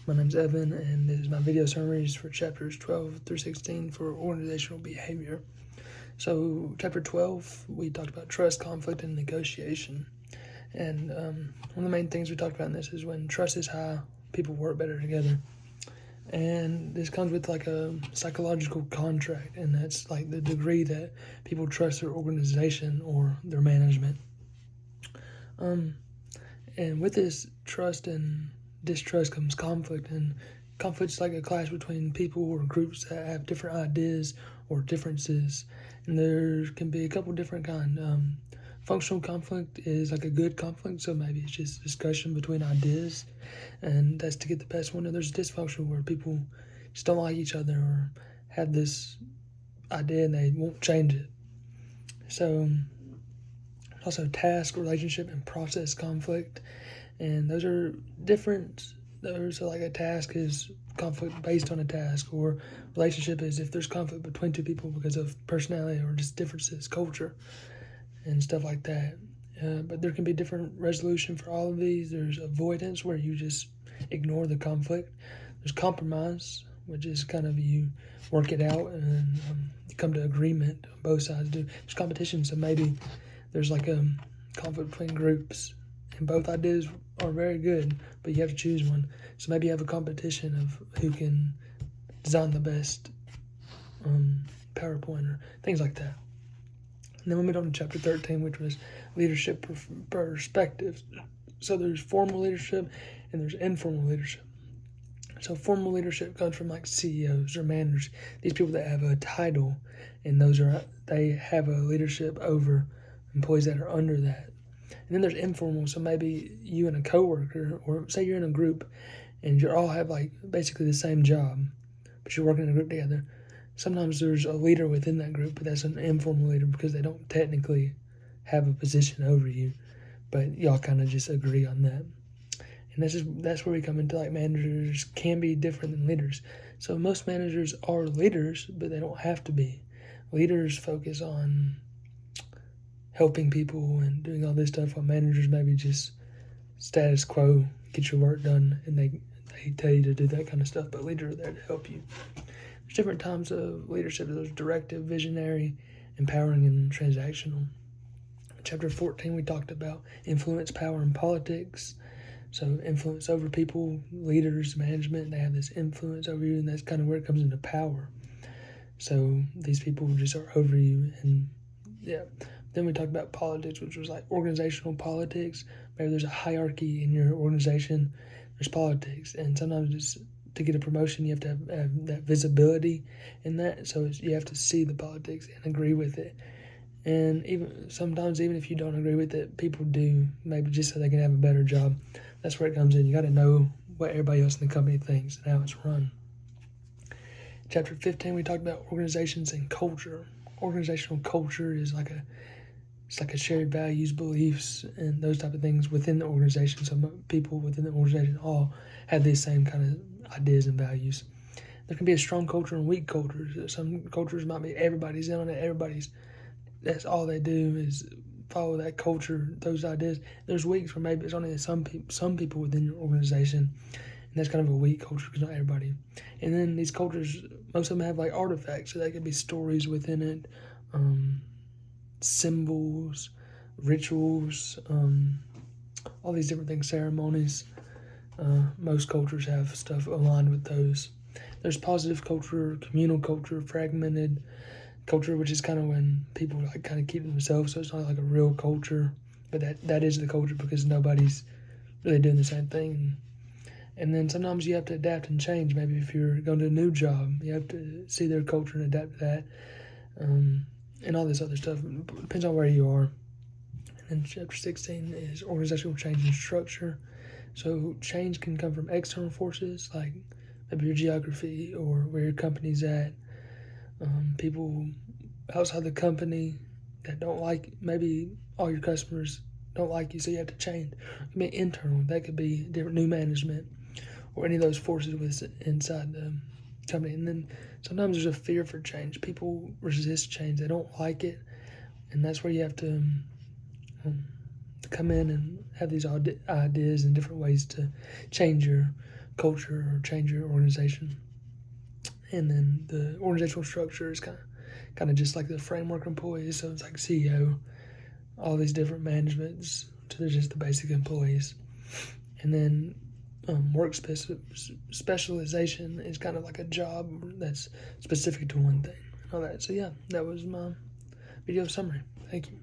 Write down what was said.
My name's Evan, and this is my video summaries for chapters 12 through 16 for organizational behavior. So, chapter 12, we talked about trust, conflict, and negotiation. And one of the main things we talked about in this is when trust is high, people work better together. And this comes with like a psychological contract, and that's like the degree that people trust their organization or their management. And with this trust and distrust comes conflict, and conflict's like a clash between people or groups that have different ideas or differences, and there can be a couple different kinds. Functional conflict is like a good conflict, so maybe it's just discussion between ideas, and that's to get the best one. And there's dysfunctional where people just don't like each other or have this idea and they won't change it. So also task, relationship, and process conflict, and those are different. There's like a task is conflict based on a task, or relationship is if there's conflict between two people because of personality or just differences, culture, and stuff like that. But there can be different resolution for all of these. There's avoidance, where you just ignore the conflict. There's compromise, which is kind of you work it out and you come to agreement on both sides do. There's competition, so maybe there's like a conflict between groups, and both ideas are very good, but you have to choose one. So maybe you have a competition of who can design the best PowerPoint or things like that. And then we moved on to chapter 13, which was leadership perspectives. So there's formal leadership and there's informal leadership. So formal leadership comes from like CEOs or managers, these people that have a title, and they have a leadership over employees that are under that. And then there's informal, so maybe you and a coworker, or say you're in a group and you all have like basically the same job, but you're working in a group together. Sometimes there's a leader within that group, but that's an informal leader because they don't technically have a position over you, but y'all kind of just agree on that. And that's where we come into like managers can be different than leaders. So most managers are leaders, but they don't have to be. Leaders focus on helping people and doing all this stuff, while managers maybe just status quo, get your work done, and they tell you to do that kind of stuff, but leaders are there to help you. There's different types of leadership. There's directive, visionary, empowering, and transactional. In chapter 14, we talked about influence, power, and politics. So influence over people, leaders, management, they have this influence over you, and that's kind of where it comes into power. So these people just are over you, and yeah. Then we talked about politics, which was like organizational politics. Maybe there's a hierarchy in your organization. There's politics, and sometimes it's to get a promotion, you have to have that visibility in that. So you have to see the politics and agree with it. And sometimes even if you don't agree with it, people do, maybe just so they can have a better job. That's where it comes in. You got to know what everybody else in the company thinks and how it's run. Chapter 15, we talked about organizations and culture. Organizational culture is like a shared values, beliefs, and those type of things within the organization. So people within the organization all have these same kind of ideas and values. There can be a strong culture and weak cultures. Some cultures might be everybody's in on it. That's all they do is follow that culture, those ideas. There's weaks where maybe it's only some people within your organization, and that's kind of a weak culture because not everybody. And then these cultures, most of them have like artifacts, so they could be stories within it, symbols, rituals, all these different things, ceremonies. Most cultures have stuff aligned with those. There's positive culture, communal culture, fragmented culture, which is kind of when people like kind of keep themselves, so it's not like a real culture, but that is the culture because nobody's really doing the same thing. And then sometimes you have to adapt and change. Maybe if you're going to a new job, you have to see their culture and adapt to that, and all this other stuff. It depends on where you are. And then chapter 16 is organizational change and structure. So change can come from external forces, like maybe your geography or where your company's at. People outside the company that don't like, maybe all your customers don't like you, so you have to change. It could be internal, that could be different new management or any of those forces inside the company. And then sometimes there's a fear for change. People resist change, they don't like it, and that's where you have to come in and have these ideas and different ways to change your culture or change your organization. And then the organizational structure is kind of just like the framework employees. So it's like CEO, all these different managements to just the basic employees. And then work specialization is kind of like a job that's specific to one thing and all that. So yeah, that was my video summary. Thank you.